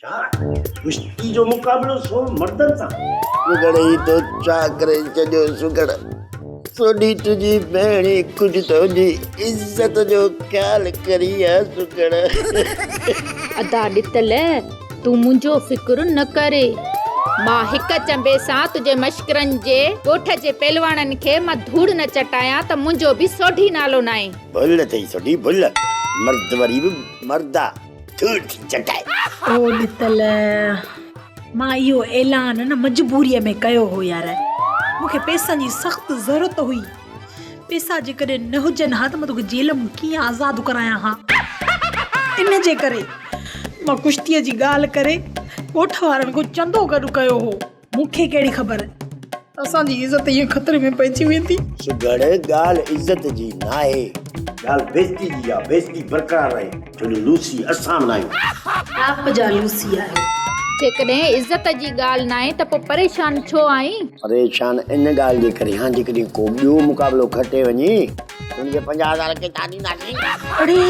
कुश्ती जो मुकाबलो सो मर्दन सां। सुगड़ ही तो चा करे चजो सुगड़ सोडी तुझी भेणी कुछ तो जी इज्जत जो ख्याल करिया सुगड़। अदा ॾितल तूं मुंहिंजो फिक्र न करे। मां हिक चंबे सां तुझे मश्करनि जे ॻोठ जे पहलवाननि खे मां धूड़ न चटायां त मुंहिंजो बि सोढी नालो न आहे। भुल अथई सोडी भुल मर्द वरी बि मर्दा धूड़ थी चटाए। ओ ॾितल मां इहो ऐलान न मजबूरीअ में कयो हो यार। मूंखे पैसनि जी सख़्त ज़रूरत हुई। पैसा जेकॾहिं न हुजनि हा त मां तोखे जेल मां कीअं आज़ादु करायां हा। इन जे करे मां कुश्तीअ जी ॻाल्हि करे ॻोठ वारनि को चंदो गॾु कयो हो। मूंखे कहिड़ी ख़बर असांजी इज़त ईअं ख़तरे में पइजी वेंदी। सुगड़ ॻाल्हि इज़त जी नाहे, ॻाल्हि बेइज्जती जी आहे। बेइज्जती बरक़रार रहे छो लूसी असां न आहियूं। आप जा लूसी आहे। जेकॾहिं इज़त जी ॻाल्हि न आहे त पोइ परेशान छो आहीं? परेशान इन ॻाल्हि जे करे हां जेकॾहिं को ॿियो मुक़ाबलो खटे वञे उनखे 50,000 केतिरा ॾींदासीं। अरे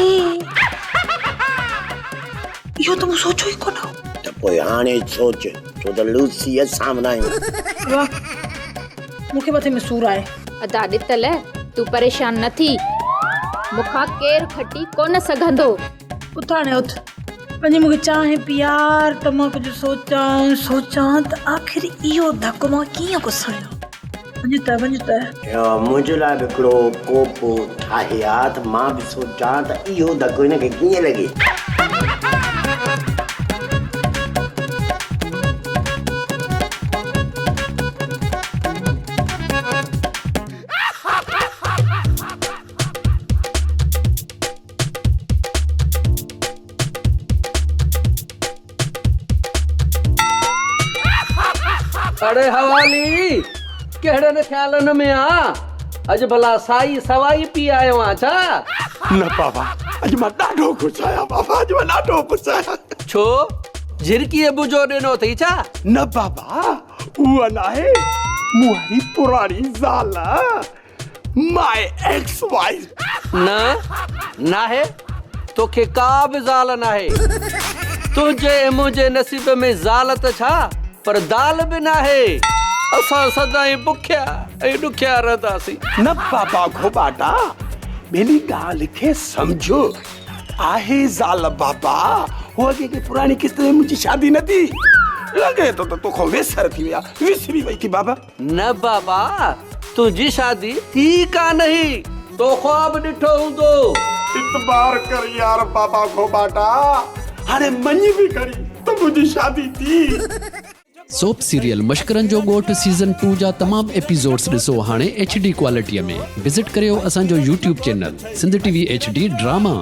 इहो त मूं सोचियो ई कोन हो। त पोइ हाणे सोच छो त लूसी असां न आहियूं। वाह मूंखे मथे में सूर आहे। अदा ॾितल तूं परेशान न थी। मूंखां केरु खटी कोन सघंदो। उथां ने उथ पंहिंजी मूंखे चाहे प्यार त मां कुझु सोचां त आख़िर इहो धक मां कीअं कुसायां। वञ त मुंहिंजे लाइ बि हिकिड़ो कोप ठाहे आ त मां बि सोचां त इहो धको हिनखे कीअं लॻे। अरे हवाली कहिड़े ख्यालनि में आ? अॼु भला साई सवाई पी आयो आ छा? न बाबा अॼु मां ॾाढो ख़ुशि आहियां। बाबा अॼु मां ॾाढो ख़ुशि आहियां। छो झिरकीअ बुजो ॾिनो अथई छा? न बाबा उहा नाहे मुंहिंजी पुराणी ज़ाल माय एक्स वाइफ। न नाहे तोखे का बि ज़ाल नाहे। तुंहिंजे मुंहिंजे नसीब में ज़ाल त छा पर दाल बि नाहे। असां सदाईं बुखिया ऐं ॾुखिया रहंदासीं। न बाबा घोबाटा मेरी ॻाल्हि खे सम्झो। आहे ज़ाल बाबा हो अॻे के पुराणी किस्त में मुंहिंजी शादी न थी लॻे तो त तोखां वेसर थी विया विसरी वई थी बाबा। न बाबा तुंहिंजी शादी थी कान ही तो ख्वाब ॾिठो हूंदो। इतबार कर यार बाबा घोबाटा हाणे मञी बि करी त मुंहिंजी शादी थी। सोप सीरियल मश्करनि जो ॻोठ सीज़न 2 जा तमाम एपिसोड्स ॾिसो हाणे HD क्वालिटीअ में। विज़िट करियो असांजो YouTube channel Sindh TV HD drama.